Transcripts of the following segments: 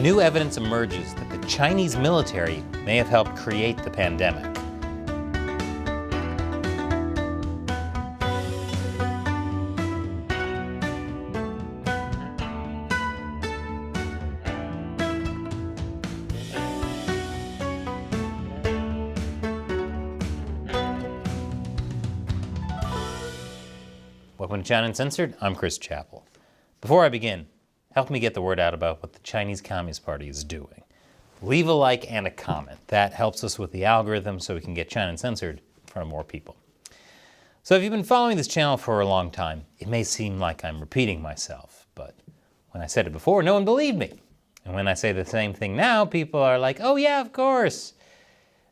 New evidence emerges that the Chinese military may have helped create the pandemic. Welcome to China Uncensored. I'm Chris Chappell. Before I begin, help me get the word out about what the Chinese Communist Party is doing. Leave a like and a comment. That helps us with the algorithm so we can get China Uncensored in front of more people. So if you've been following this channel for a long time, it may seem like I'm repeating myself, but when I said it before, no one believed me. And when I say the same thing now, people are like, oh yeah, of course.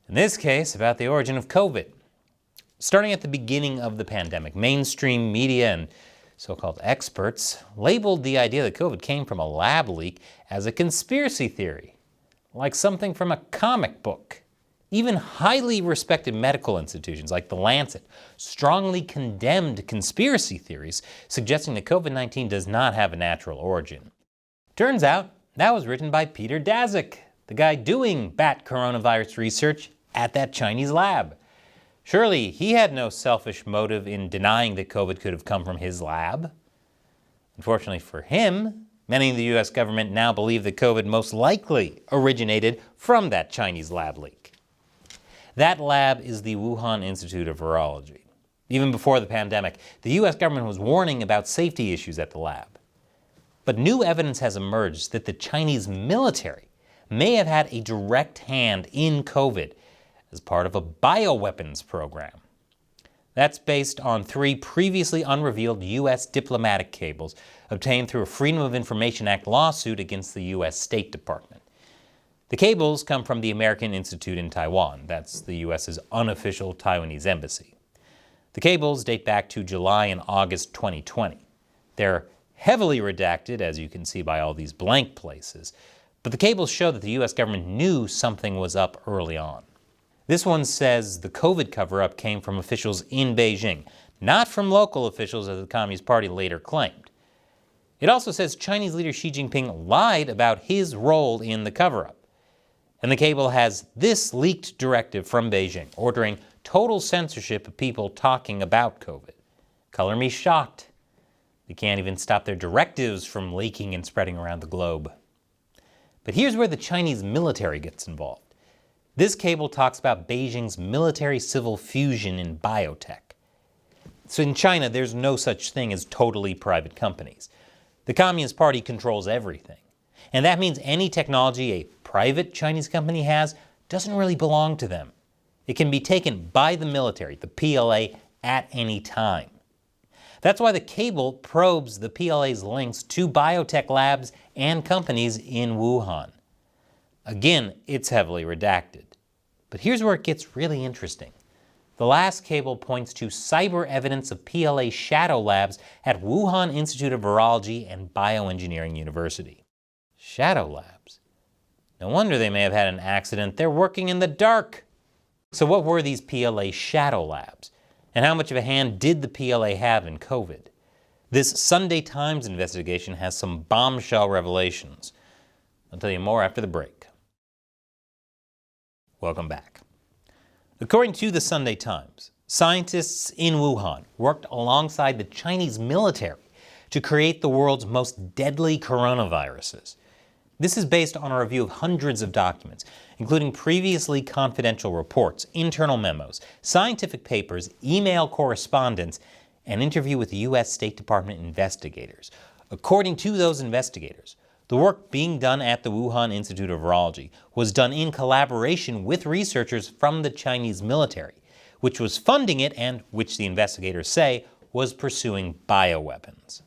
In this case, about the origin of COVID. Starting at the beginning of the pandemic, mainstream media and so-called experts labeled the idea that COVID came from a lab leak as a conspiracy theory, like something from a comic book. Even highly respected medical institutions like The Lancet strongly condemned conspiracy theories, suggesting that COVID-19 does not have a natural origin. Turns out, that was written by Peter Daszak, the guy doing bat coronavirus research at that Chinese lab. Surely he had no selfish motive in denying that COVID could have come from his lab. Unfortunately for him, many in the US government now believe that COVID most likely originated from that Chinese lab leak. That lab is the Wuhan Institute of Virology. Even before the pandemic, the US government was warning about safety issues at the lab. But new evidence has emerged that the Chinese military may have had a direct hand in COVID as part of a bioweapons program. That's based on 3 previously unrevealed U.S. diplomatic cables obtained through a Freedom of Information Act lawsuit against the U.S. State Department. The cables come from the American Institute in Taiwan. That's the U.S.'s unofficial Taiwanese embassy. The cables date back to July and August 2020. They're heavily redacted, as you can see by all these blank places, but the cables show that the U.S. government knew something was up early on. This one says the COVID cover-up came from officials in Beijing, not from local officials as the Communist Party later claimed. It also says Chinese leader Xi Jinping lied about his role in the cover-up. And the cable has this leaked directive from Beijing, ordering total censorship of people talking about COVID. Color me shocked. They can't even stop their directives from leaking and spreading around the globe. But here's where the Chinese military gets involved. This cable talks about Beijing's military-civil fusion in biotech. So in China, there's no such thing as totally private companies. The Communist Party controls everything. And that means any technology a private Chinese company has doesn't really belong to them. It can be taken by the military, the PLA, at any time. That's why the cable probes the PLA's links to biotech labs and companies in Wuhan. Again, it's heavily redacted. But here's where it gets really interesting. The last cable points to cyber evidence of PLA shadow labs at Wuhan Institute of Virology and Bioengineering University. Shadow labs? No wonder they may have had an accident. They're working in the dark. So what were these PLA shadow labs? And how much of a hand did the PLA have in COVID? This Sunday Times investigation has some bombshell revelations. I'll tell you more after the break. Welcome back. According to the Sunday Times, scientists in Wuhan worked alongside the Chinese military to create the world's most deadly coronaviruses. This is based on a review of hundreds of documents, including previously confidential reports, internal memos, scientific papers, email correspondence, and an interview with U.S. State Department investigators. According to those investigators, the work being done at the Wuhan Institute of Virology was done in collaboration with researchers from the Chinese military, which was funding it and, which the investigators say, was pursuing bioweapons.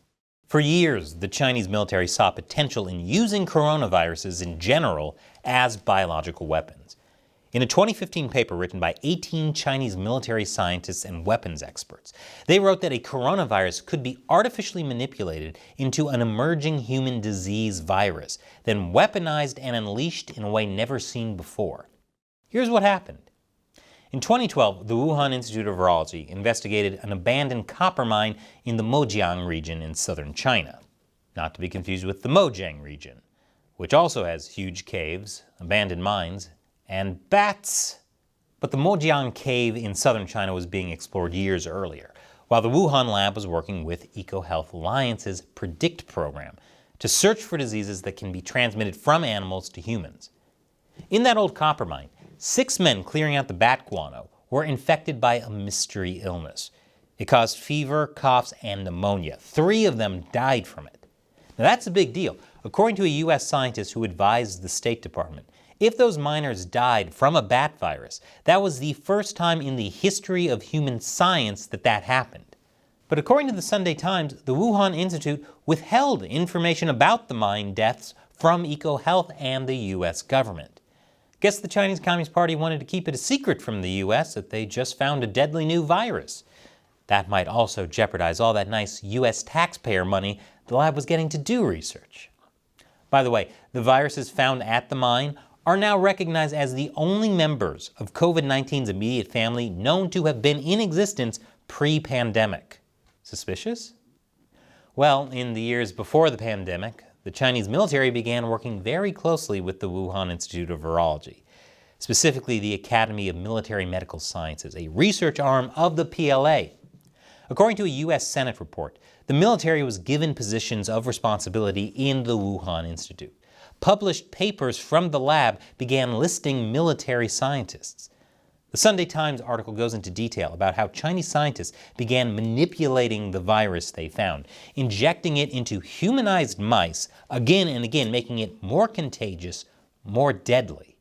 For years, the Chinese military saw potential in using coronaviruses in general as biological weapons. In a 2015 paper written by 18 Chinese military scientists and weapons experts, they wrote that a coronavirus could be artificially manipulated into an emerging human disease virus, then weaponized and unleashed in a way never seen before. Here's what happened. In 2012, the Wuhan Institute of Virology investigated an abandoned copper mine in the Mojiang region in southern China, not to be confused with the Mojang region. which also has huge caves, abandoned mines, and bats. But the Mojiang cave in southern China was being explored years earlier, while the Wuhan lab was working with EcoHealth Alliance's PREDICT program to search for diseases that can be transmitted from animals to humans. In that old copper mine, 6 men clearing out the bat guano were infected by a mystery illness. It caused fever, coughs, and pneumonia. 3 of them died from it. Now that's a big deal. According to a U.S. scientist who advised the State Department, if those miners died from a bat virus, that was the first time in the history of human science that happened. But according to the Sunday Times, the Wuhan Institute withheld information about the mine deaths from EcoHealth and the U.S. government. Guess the Chinese Communist Party wanted to keep it a secret from the U.S. that they just found a deadly new virus. That might also jeopardize all that nice U.S. taxpayer money the lab was getting to do research. By the way, the viruses found at the mine are now recognized as the only members of COVID-19's immediate family known to have been in existence pre-pandemic. Suspicious? Well, in the years before the pandemic, the Chinese military began working very closely with the Wuhan Institute of Virology, specifically the Academy of Military Medical Sciences, a research arm of the PLA. According to a U.S. Senate report, the military was given positions of responsibility in the Wuhan Institute. Published papers from the lab began listing military scientists. The Sunday Times article goes into detail about how Chinese scientists began manipulating the virus they found, injecting it into humanized mice again and again, making it more contagious, more deadly.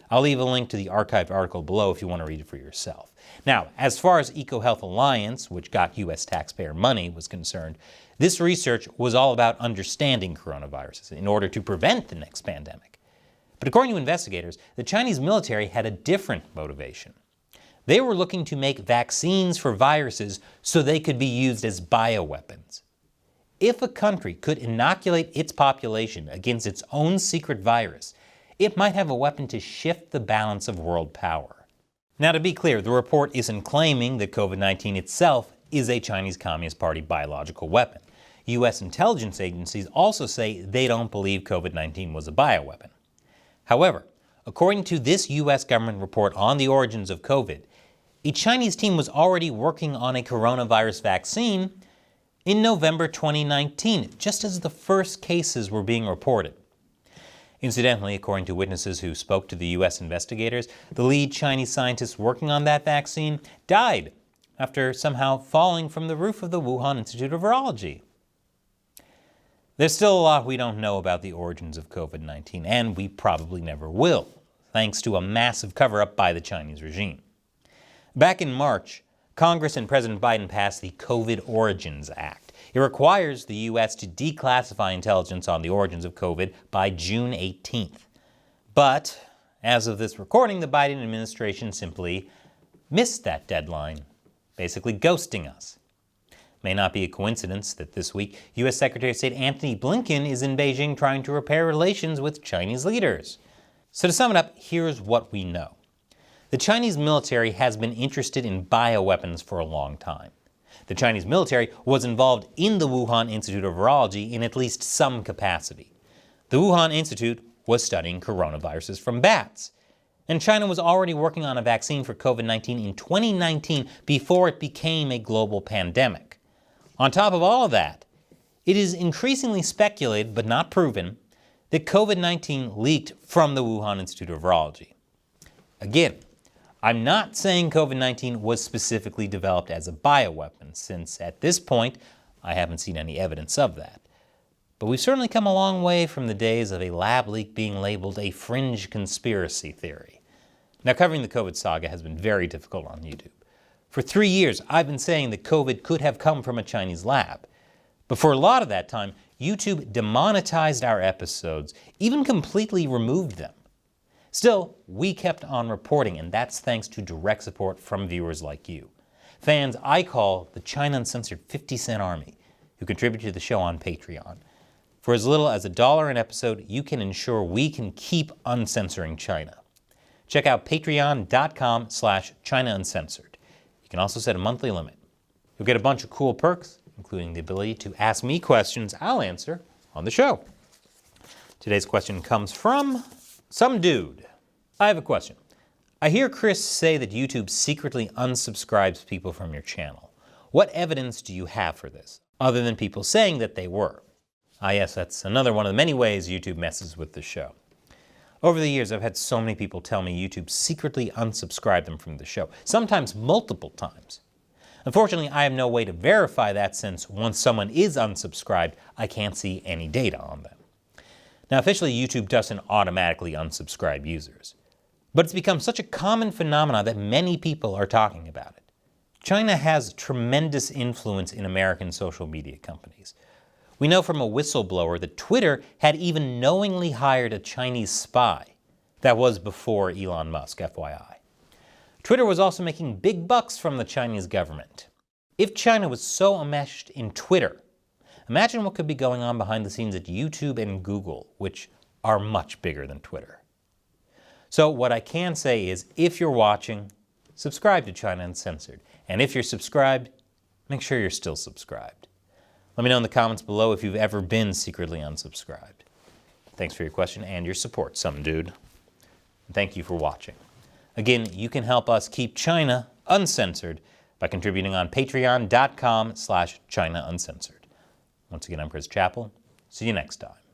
I'll leave a link to the archived article below if you want to read it for yourself. Now, as far as EcoHealth Alliance, which got U.S. taxpayer money, was concerned, this research was all about understanding coronaviruses in order to prevent the next pandemic. But according to investigators, the Chinese military had a different motivation. They were looking to make vaccines for viruses so they could be used as bioweapons. If a country could inoculate its population against its own secret virus, it might have a weapon to shift the balance of world power. Now, to be clear, the report isn't claiming that COVID-19 itself is a Chinese Communist Party biological weapon. U.S. intelligence agencies also say they don't believe COVID-19 was a bioweapon. However, according to this U.S. government report on the origins of COVID, a Chinese team was already working on a coronavirus vaccine in November 2019, just as the first cases were being reported. Incidentally, according to witnesses who spoke to the U.S. investigators, the lead Chinese scientist working on that vaccine died after somehow falling from the roof of the Wuhan Institute of Virology. There's still a lot we don't know about the origins of COVID-19, and we probably never will, thanks to a massive cover-up by the Chinese regime. Back in March, Congress and President Biden passed the COVID Origins Act. It requires the U.S. to declassify intelligence on the origins of COVID by June 18th. But, as of this recording, the Biden administration simply missed that deadline, basically ghosting us. May not be a coincidence that this week, U.S. Secretary of State Antony Blinken is in Beijing trying to repair relations with Chinese leaders. So to sum it up, here's what we know. The Chinese military has been interested in bioweapons for a long time. The Chinese military was involved in the Wuhan Institute of Virology in at least some capacity. The Wuhan Institute was studying coronaviruses from bats. And China was already working on a vaccine for COVID-19 in 2019 before it became a global pandemic. On top of all of that, it is increasingly speculated, but not proven, that COVID-19 leaked from the Wuhan Institute of Virology. Again, I'm not saying COVID-19 was specifically developed as a bioweapon, since at this point, I haven't seen any evidence of that. But we've certainly come a long way from the days of a lab leak being labeled a fringe conspiracy theory. Now, covering the COVID saga has been very difficult on YouTube. For 3 years, I've been saying that COVID could have come from a Chinese lab. But for a lot of that time, YouTube demonetized our episodes, even completely removed them. Still, we kept on reporting, and that's thanks to direct support from viewers like you. Fans I call the China Uncensored 50-cent army, who contribute to the show on Patreon. For as little as $1 an episode, you can ensure we can keep uncensoring China. Check out patreon.com/China Uncensored. You can also set a monthly limit. You'll get a bunch of cool perks, including the ability to ask me questions I'll answer on the show. Today's question comes from some dude. I have a question. I hear Chris say that YouTube secretly unsubscribes people from your channel. What evidence do you have for this, other than people saying that they were? Ah yes, that's another one of the many ways YouTube messes with the show. Over the years, I've had so many people tell me YouTube secretly unsubscribed them from the show, sometimes multiple times. Unfortunately, I have no way to verify that since once someone is unsubscribed, I can't see any data on them. Now, officially, YouTube doesn't automatically unsubscribe users, but it's become such a common phenomenon that many people are talking about it. China has tremendous influence in American social media companies. We know from a whistleblower that Twitter had even knowingly hired a Chinese spy. That was before Elon Musk, FYI. Twitter was also making big bucks from the Chinese government. If China was so enmeshed in Twitter, imagine what could be going on behind the scenes at YouTube and Google, which are much bigger than Twitter. So what I can say is, if you're watching, subscribe to China Uncensored. And if you're subscribed, make sure you're still subscribed. Let me know in the comments below if you've ever been secretly unsubscribed. Thanks for your question and your support, some dude. And thank you for watching. Again, you can help us keep China uncensored by contributing on patreon.com/China Uncensored. Once again, I'm Chris Chappell. See you next time.